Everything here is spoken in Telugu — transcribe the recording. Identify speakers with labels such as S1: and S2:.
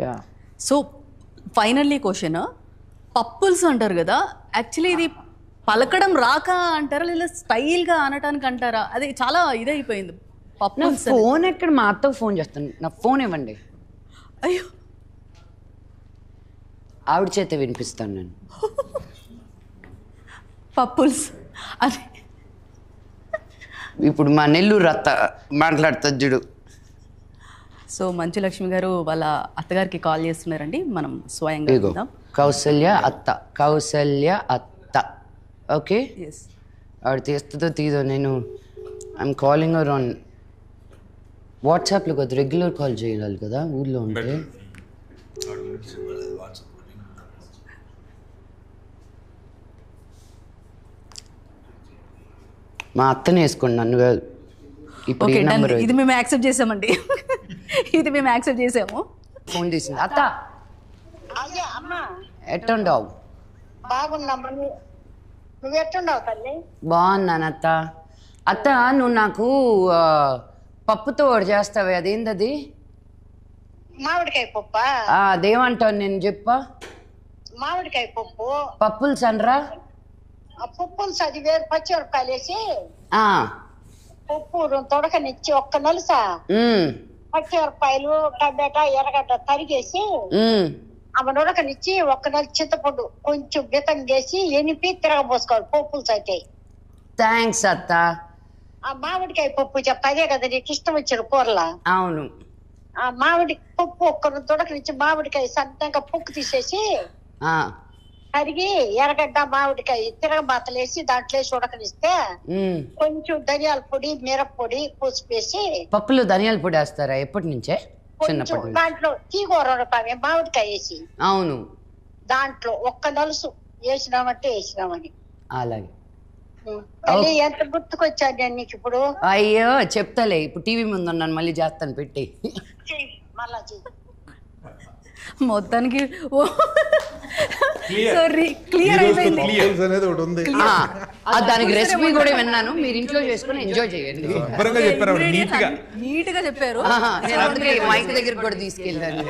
S1: యా.
S2: సో ఫైనల్లీ క్వశ్చన్, పప్పుల్స్ అంటారు కదా, యాక్చువల్లీ ఇది పలకడం రాక అంటారా లేదా స్టైల్గా అనటానికి అంటారా? అది చాలా ఇదైపోయింది
S1: నా
S2: పప్పుల్స్.
S1: ఫోన్ ఎక్కడ? మా అత్తకు ఫోన్ చేస్తాను. నా ఫోన్ ఇవ్వండి,
S2: అయ్యో
S1: ఆవిడ చేత వినిపిస్తాను నేను.
S2: పప్పుల్స్ అది
S1: ఇప్పుడు మా నెల్లూరు అత్త మాట్లాడుతుంది చూడు.
S2: సో మంచు లక్ష్మి గారు వాళ్ళ అత్తగారికి కాల్ చేస్తున్నారండి, మనం స్వయంగా
S1: ఇగో
S2: చూద్దాం.
S1: కౌసల్య అత్త, కౌసల్య అత్త. Okay,
S2: yes.
S1: ఆవిడ తీస్తుందో తీదో, నేను ఐఎమ్ కాలింగ్ అవర్ ఆన్ వాట్సాప్లో కదా, రెగ్యులర్ కాల్ చేయాలి కదా ఊళ్ళో ఉంటే. మా అత్తనే వేసుకోండి, నన్ను కాదు. ఇప్పుడు
S2: ఓకే
S1: ఈ
S2: డన్,
S1: నంబర్
S2: ఇది మేము యాక్సెప్ట్ చేసామండి. ఇది మేము యాక్సెప్ట్ చేసాము.
S1: ఫోన్ తీసింది. అత్త
S3: అయ్యా అమ్మా,
S1: ఎట్టుండవు?
S3: బాగున్నామ్మా. నువ్వు ఎట్టుండవు తల్లి?
S1: బాగున్నాను అత్త. అత్త నువ్వు నాకు పప్పుతో ఒకటి చేస్తావే, అదేందది?
S3: మామిడికాయ పప్ప.
S1: అదేమంటావు నేను చెప్పా?
S3: మామిడికాయ పప్పు.
S1: పప్పులు సన్రా.
S3: ఆ పప్పులు అది వేరు, పచ్చిమిరపకాయలు వేసి పప్పు తొడకనిచ్చి ఒక్క నలుసా పచ్చిమిరపకాయలు, టమాటా, ఎర్రగడ్డ తరిగేసి ఆమె ఉడకనిచ్చి ఒక్క నెల చింతపండు కొంచెం బితంగేసి ఎనిపి తిరగబోసుకోవాలి పప్పులు అయితే.
S1: థ్యాంక్స్ అత్త.
S3: ఆ మామిడికాయ పప్పు చెప్తా, అదే కదా నీకు ఇష్టం వచ్చిన కూరలా.
S1: అవును.
S3: ఆ మామిడి పప్పు ఒక్క తొడకనిచ్చి మామిడికాయ సన్నగా పొక్కు తీసేసి కరిగి ఎర్రగడ్డ మామిడికాయ తిరగబాతలేసి దాంట్లో వేసి ఉడకనిస్తే కొంచెం ధనియాల పొడి, మిరప్పొడి, పసుపు వేసి.
S1: పప్పులో ధనియాల పొడి వేస్తారా ఎప్పటి నుంచే? చిన్నప్పటి నుంచి.
S3: దాంట్లో తీగూర మామిడికాయ వేసి
S1: అవును
S3: దాంట్లో ఒక్క నలుసు వేసినామంటే వేసినామని.
S1: అలాగే.
S3: మళ్ళీ ఎంత గుర్తుకొచ్చాను నేను నీకు ఇప్పుడు.
S1: అయ్యో చెప్తాలే, ఇప్పుడు టీవీ ముందు ఉన్నాను, మళ్ళీ చేస్తాను పెట్టి.
S3: మళ్ళా చెయ్యి.
S2: మొత్తానికి క్లియర్ అయిపోయింది.
S4: అనేది ఒకటి ఉంది.
S1: దానికి రెసిపీ కూడా విన్నాను, మీరు ఇంట్లో చేసుకుని ఎంజాయ్ చేయండి.
S4: శుభ్రంగా చెప్పారు, నీట్ గా
S2: నీట్ గా చెప్పారు.
S1: నేను అందుకే మైక్ దగ్గర కూడా తీసుకెళ్ళాను.